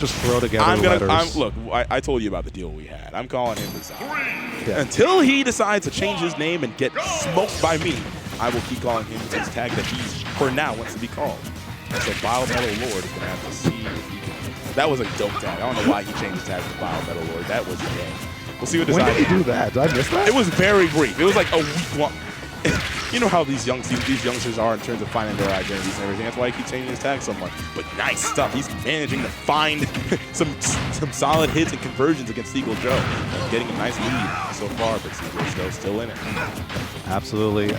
just throw together letters. Look, I told you about the deal we had. I'm calling him Dazai. Yeah. Until he decides to change his name and get smoked by me, I will keep calling him his tag that he, for now, wants to be called. So Biometal Lord is going to have to see if he can. That was a dope tag. I don't know why he changed his tag to Biometal Lord. That was the game. We'll see what Dazai. When did he do that? Did I miss that? It was very brief. It was like a week long. You know how these youngsters are in terms of finding their identities and everything. That's why he keeps changing his tag so much. But nice stuff. He's managing to find some solid hits and conversions against Seagull Joe. And getting a nice lead so far, but Seagull Joe's still in it. Absolutely.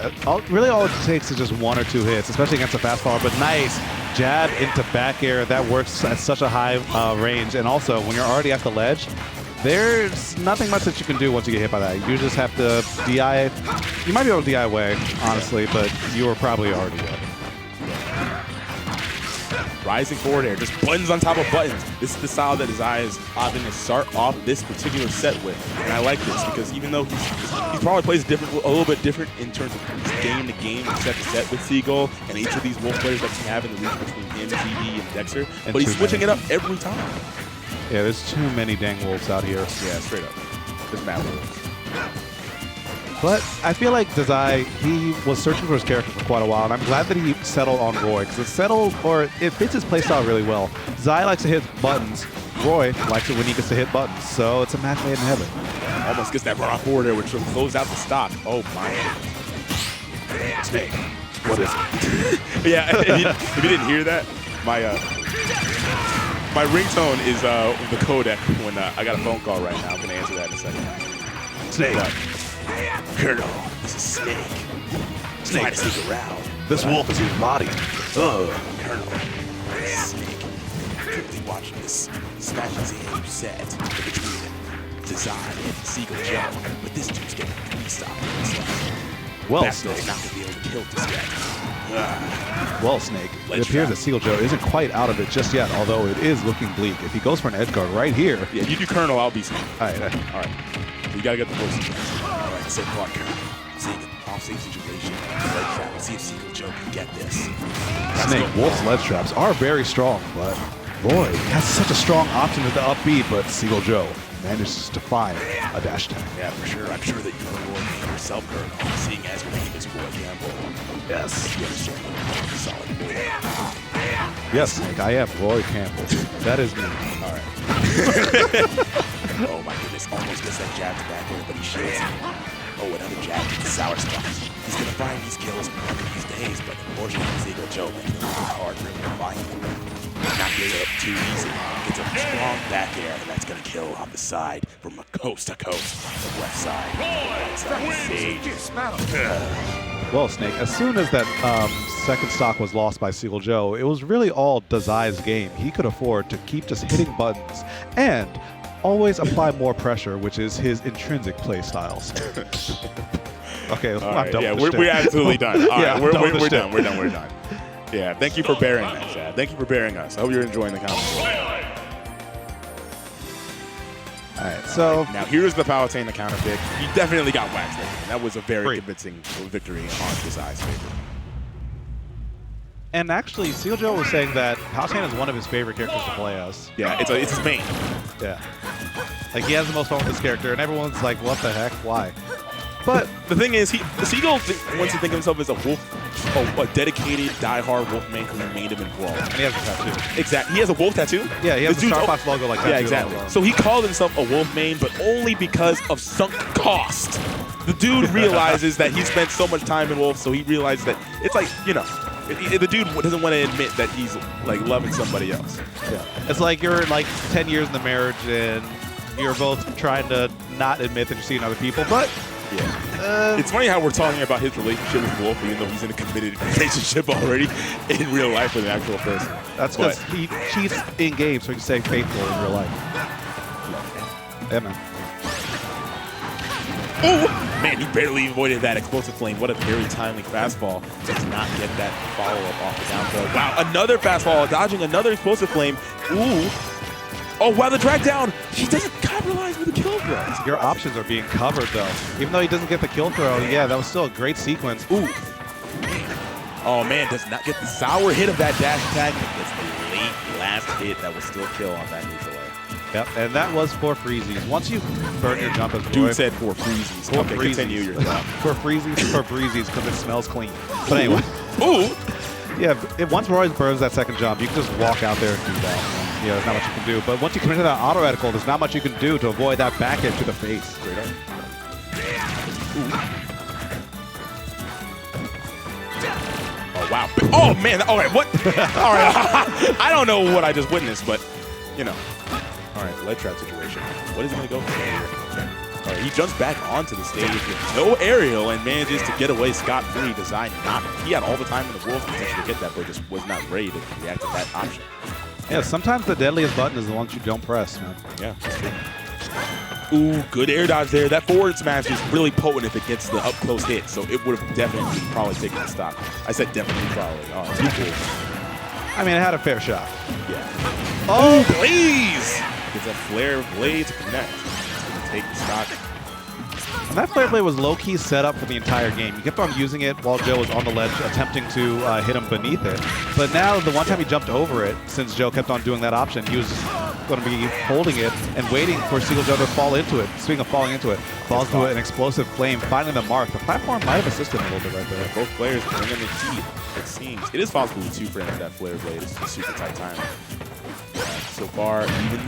Really all it takes is just 1 or 2 hits, especially against a fastballer. But nice jab into back air. That works at such a high range. And also, when you're already at the ledge, there's nothing much that you can do once you get hit by that. You just have to DI. You might be able to DI away, honestly, but you were probably already dead. Rising forward air, just buttons on top of buttons. This is the style that Dazai is opting to start off this particular set with. And I like this because even though he probably plays a little bit different in terms of game to game and set to set with Seagull and each of these Wolf players that we have in the region between him, TD, and Dexter, but he's switching it up every time. Yeah, there's too many dang wolves out here. Yeah, straight up. There's mad wolves. But I feel like Dazai, he was searching for his character for quite a while, and I'm glad that he settled on Roy, because it fits his playstyle really well. Dazai likes to hit buttons. Roy likes it when he gets to hit buttons, so it's a match made in heaven. Almost gets that run off forward there, which closes out the stock. Oh my. Snake. What is it? Yeah, if you didn't hear that, my ringtone is the codec when I got a phone call right now. I'm going to answer that in a second. Snake. Colonel, this is Snake. Snake. Trying to sneak around. This wolf is his body. Colonel, this is Snake. Currently watching this Smashes Game set between Dazai and Seagull Joe. But this dude's getting 3-stop. Well, Snake not going to be able to kill this yet. Well, Snake, it appears that Seagull Joe isn't quite out of it just yet, although it is looking bleak. If he goes for an edge guard right here. Yeah, you do Colonel, I'll be Snake. All right. All right. You got to get the voices. All right, so far, Colonel. Seeing an off-safe situation. Ledge trap. See if Seagull Joe can get this. Snake, Wolf's ledge traps are very strong, but Roy has such a strong option with the up B, but Seagull Joe manages to find a dash tag. Yeah, for sure. I'm sure that you know Roy name yourself, Colonel, seeing as your name is Roy Campbell. Yes. You understand the solid boy. Yes, Snake, I am Roy Campbell. That is me. All right. Oh my goodness, almost gets that jab to back there, but he shields. Oh, another jab to the sour spot. He's going to find these kills one of these days, but unfortunately, Seagull Joe making it hard for him to find him. Not getting it up too easy. Gets a strong back air, and that's going to kill on the side from coast to coast. The left side. Well, Snake, as soon as that second stock was lost by Seagull Joe, it was really all Dazai's game. He could afford to keep just hitting buttons and always apply more pressure, which is his intrinsic play styles. Okay, I'm done with the we're absolutely done. All yeah, right, we're done. We're done. Yeah, thank you for bearing that, Chad. Thank you for bearing us. I hope you're enjoying the commentary. All right, so now here's the Palutena counter pick. He definitely got waxed there. And that was a very convincing victory on Dazai's favor. And actually, Seagull Joe was saying that Palutena is one of his favorite characters to play as. Yeah, it's his main. Yeah. Like, he has the most fun with this character, and everyone's like, what the heck? Why? But the thing is, Seagull wants to think of himself as a wolf, a dedicated, die-hard wolf man who remained him in Brawl. And he has a tattoo. Exactly. He has a wolf tattoo? Yeah, he has the Star Fox logo like that. Yeah, exactly. So he called himself a wolf main, but only because of sunk cost. The dude realizes that he spent so much time in wolf, so he realizes that it's like, you know, the dude doesn't want to admit that he's like loving somebody else. Yeah. It's like you're like 10 years in the marriage and you're both trying to not admit that you're seeing other people, but yeah. It's funny how we're talking about his relationship with Wolf, even though he's in a committed relationship already in real life with an actual person. That's because he cheats in games, so he can stay faithful in real life. Yeah, man. Oh! Man, he barely avoided that explosive flame. What a very timely fastball. Does not get that follow-up off the down throw. Wow, another fastball, dodging another explosive flame. Ooh. Oh, wow, the drag down. He doesn't capitalize with the kill throw. Your options are being covered, though. Even though he doesn't get the kill throw, yeah, that was still a great sequence. Ooh. Oh, man, does not get the sour hit of that dash attack. But gets the late last hit that will still kill on that neutral air. Yep, and that was for freezies. Once you burn your jump as Dude said for freezies. For Okay, freezies. continue your thought. For freezies, for breezies, because it smells clean. But anyway. Ooh! Yeah, once Roy burns that second jump, you can just walk out there and do that. Yeah, there's not much you can do. But once you commit to that auto reticle, there's not much you can do to avoid that back hit to the face. Great art. Oh, wow. Oh, man. All right, what? All right. I don't know what I just witnessed, but, you know. All right, lead trap situation. What is he going to go for here? All right, he jumps back onto the stage with no aerial and manages to get away scot-free. Dazai he had all the time in the world to potentially get that, but just was not ready to react to that option. Yeah, sometimes the deadliest button is the ones you don't press, man. Yeah, that's true. Ooh, good air dodge there. That forward smash is really potent if it gets the up-close hit, so it would have definitely probably taken the stock. I said definitely probably. Oh, too cool. I mean, it had a fair shot. Yeah. Oh, Blaze! Gets a flare blade to connect. It's going to take the stock. And that flare blade was low-key set up for the entire game. You kept on using it while Joe was on the ledge, attempting to hit him beneath it. But now, the one time he jumped over it, since Joe kept on doing that option, he was just going to be holding it and waiting for Seagull Joe to fall into it. Speaking of falling into it, falls into it, an explosive flame, finding the mark. The platform might have assisted him a little bit right there. Both players bringing the heat, it seems. It is possible to two-frame with that flare blade. It's a super tight time. So far, even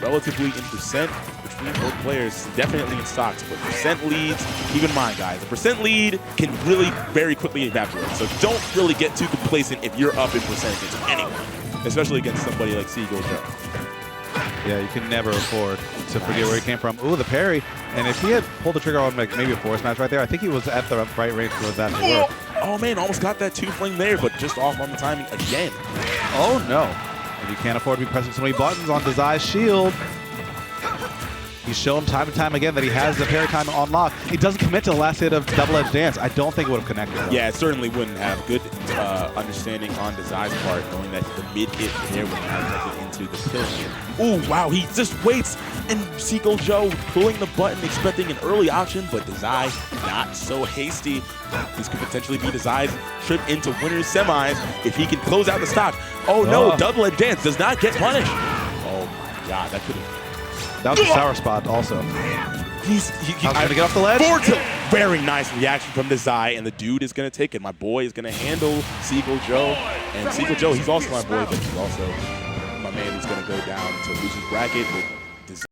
relatively in percent between both players, definitely in stocks, but percent leads, keep in mind, guys, a percent lead can really very quickly evaporate. So don't really get too complacent if you're up in percent against anyone, especially against somebody like Seagull Joe. Yeah, you can never afford to forget where he came from. Ooh, the parry. And if he had pulled the trigger on like maybe a force match right there, I think he was at the right range for that to work. Oh, man, almost got that two-flame there, but just off on the timing again. Oh, no. And you can't afford to be pressing so many buttons on Dazai's shield. He's shown time and time again that he has the parry time on lock. He doesn't commit to the last hit of double-edged dance. I don't think it would have connected, though. Yeah, it certainly wouldn't have. Good understanding on Dazai's part, knowing that the mid-hit there would have connected into the kill. Ooh, wow, he just waits, and Seagull Joe pulling the button, expecting an early option, but Dazai not so hasty. This could potentially be Dazai's trip into winner's semis if he can close out the stock. Oh, no, double-edged dance does not get punished. Oh, my God, that could have... That was a sour spot also. He's going to get off the ledge. Forward tilt. Very nice reaction from Dazai, and the dude is going to take it. My boy is going to handle Seagull Joe. And Seagull Joe, he's also my boy, but he's also my man who's going to go down to lose his bracket with